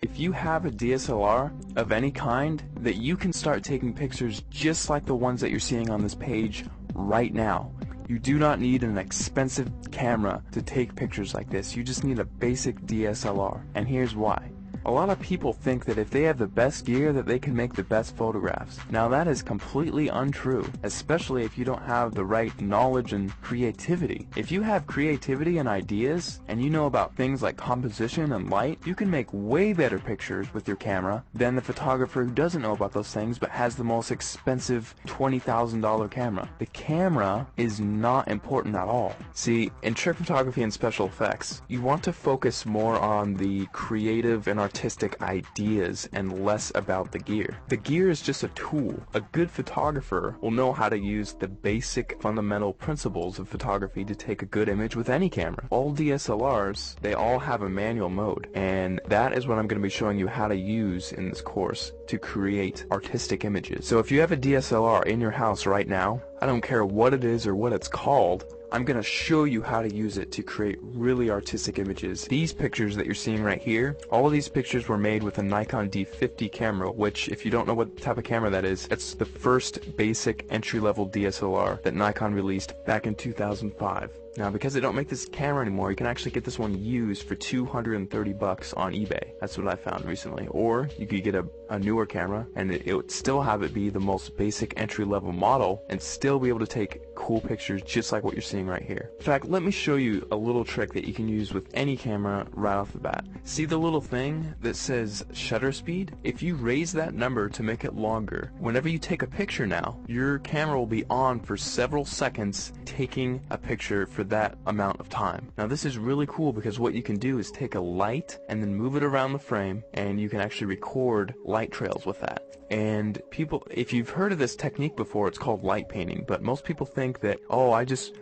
If you have a DSLR of any kind, that you can start taking pictures just like the ones that you're seeing on this page right now. You do not need an expensive camera to take pictures like this. You just need a basic DSLR, and here's why. A lot of people think that if they have the best gear that they can make the best photographs. Now that is completely untrue, especially if you don't have the right knowledge and creativity. If you have creativity and ideas, and you know about things like composition and light, you can make way better pictures with your camera than the photographer who doesn't know about those things but has the most expensive $20,000 camera. The camera is not important at all. See, in trick photography and special effects, you want to focus more on the creative and artistic ideas and less about the gear. The gear is just a tool. A good photographer will know how to use the basic fundamental principles of photography to take a good image with any camera. All DSLRs, they all have a manual mode, and that is what I'm going to be showing you how to use in this course to create artistic images. So if you have a DSLR in your house right now, I don't care what it is or what it's called, I'm going to show you how to use it to create really artistic images. These pictures that you're seeing right here, all of these pictures were made with a Nikon D50 camera, which, if you don't know what type of camera that is, it's the first basic entry-level DSLR that Nikon released back in 2005. Now, because they don't make this camera anymore, you can actually get this one used for $230 on eBay. That's what I found recently. Or you could get a newer camera, and it would still have it be the most basic entry-level model and still be able to take cool pictures just like what you're seeing right here. In fact, let me show you a little trick that you can use with any camera right off the bat. See the little thing that says shutter speed? If you raise that number to make it longer, whenever you take a picture now, your camera will be on for several seconds taking a picture for that amount of time. Now this is really cool because what you can do is take a light and then move it around the frame, and you can actually record light trails with that. And people, if you've heard of this technique before, it's called light painting, but most people think that, oh, I just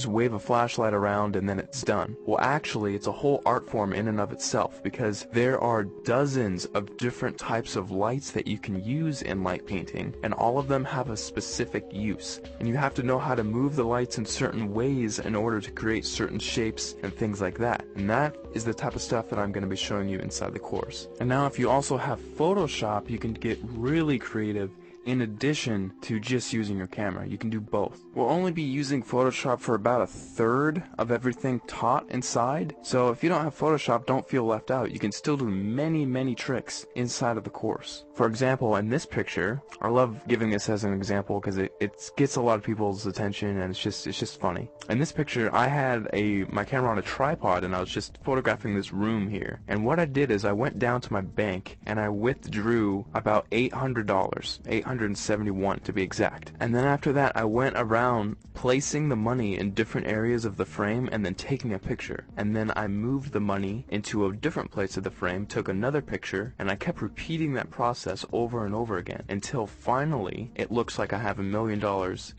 wave a flashlight around and then it's done. Well, actually, it's a whole art form in and of itself, because there are dozens of different types of lights that you can use in light painting, and all of them have a specific use. And you have to know how to move the lights in certain ways in order to create certain shapes and things like that. And that is the type of stuff that I'm going to be showing you inside the course. And now if you also have Photoshop, you can get really creative. In addition to just using your camera, you can do both. We'll only be using Photoshop for about 1/3 of everything taught inside, so if you don't have Photoshop, don't feel left out. You can still do many tricks inside of the course. For example, in this picture, I love giving this as an example because it gets a lot of people's attention, and it's just funny. In this picture, I had my camera on a tripod, and I was just photographing this room here. And what I did is I went down to my bank and I withdrew about $800, $871 to be exact. And then after that, I went around placing the money in different areas of the frame and then taking a picture. And then I moved the money into a different place of the frame, took another picture, and I kept repeating that process over and over again until finally it looks like I have $1 million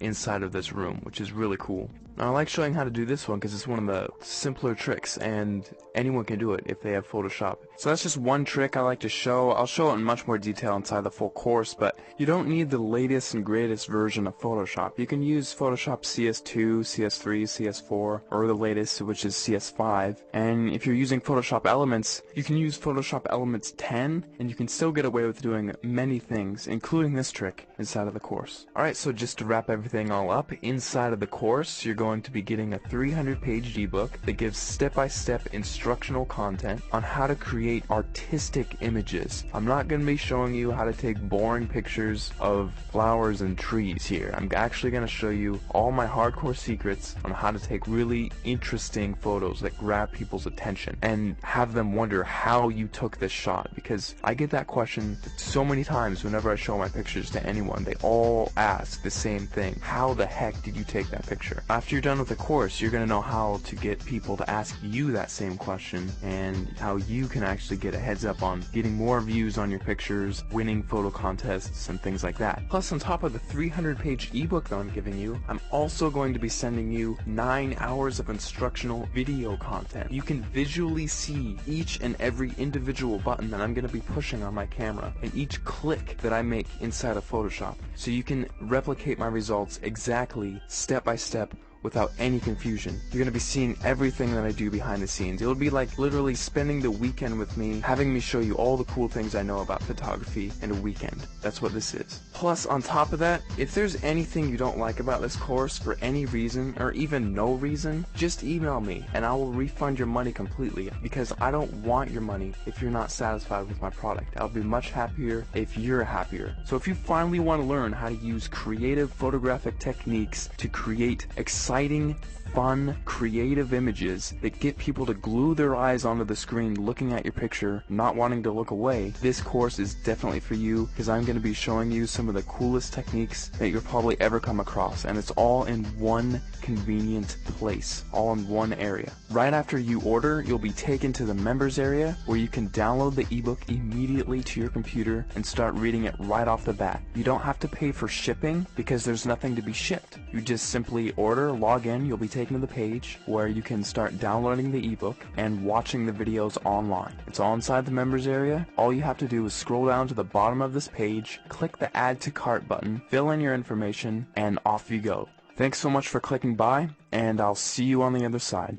inside of this room, which is really cool. Now, I like showing how to do this one because it's one of the simpler tricks, and anyone can do it if they have Photoshop. So that's just one trick I like to show. I'll show it in much more detail inside the full course, but you don't need the latest and greatest version of Photoshop. You can use Photoshop CS2, CS3, CS4, or the latest, which is CS5. And if you're using Photoshop Elements, you can use Photoshop Elements 10, and you can still get away with doing many things, including this trick, inside of the course. Alright, so just to wrap everything all up, inside of the course, you're going to be getting a 300-page ebook that gives step-by-step instructional content on how to create artistic images. I'm not going to be showing you how to take boring pictures of flowers and trees here. I'm actually going to show you all my hardcore secrets on how to take really interesting photos that grab people's attention and have them wonder how you took this shot, because I get that question so many times whenever I show my pictures to anyone. They all ask the same thing: how the heck did you take that picture? After you're done with the course, you're going to know how to get people to ask you that same question, and how you can actually get a heads up on getting more views on your pictures, winning photo contests, and things like that. Plus, on top of the 300-page ebook that I'm giving you, I'm also going to be sending you 9 hours of instructional video content. You can visually see each and every individual button that I'm going to be pushing on my camera, and each click that I make inside of Photoshop, so you can replicate my results exactly, step by step, without any confusion. You're gonna be seeing everything that I do behind the scenes. It'll be like literally spending the weekend with me, having me show you all the cool things I know about photography in a weekend. That's what this is. Plus, on top of that, if there's anything you don't like about this course for any reason, or even no reason, just email me and I will refund your money completely, because I don't want your money if you're not satisfied with my product. I'll be much happier if you're happier. So if you finally want to learn how to use creative photographic techniques to create exciting, fun, creative images that get people to glue their eyes onto the screen looking at your picture, not wanting to look away, this course is definitely for you, because I'm going to be showing you some of the coolest techniques that you'll probably ever come across, and it's all in one convenient place, all in one area. Right after you order, you'll be taken to the members area where you can download the ebook immediately to your computer and start reading it right off the bat. You don't have to pay for shipping because there's nothing to be shipped. You just simply order, log in, you'll be taken to the page where you can start downloading the ebook and watching the videos online. It's all inside the members area. All you have to do is scroll down to the bottom of this page, click the add to cart button, fill in your information, and off you go. Thanks so much for clicking by, and I'll see you on the other side.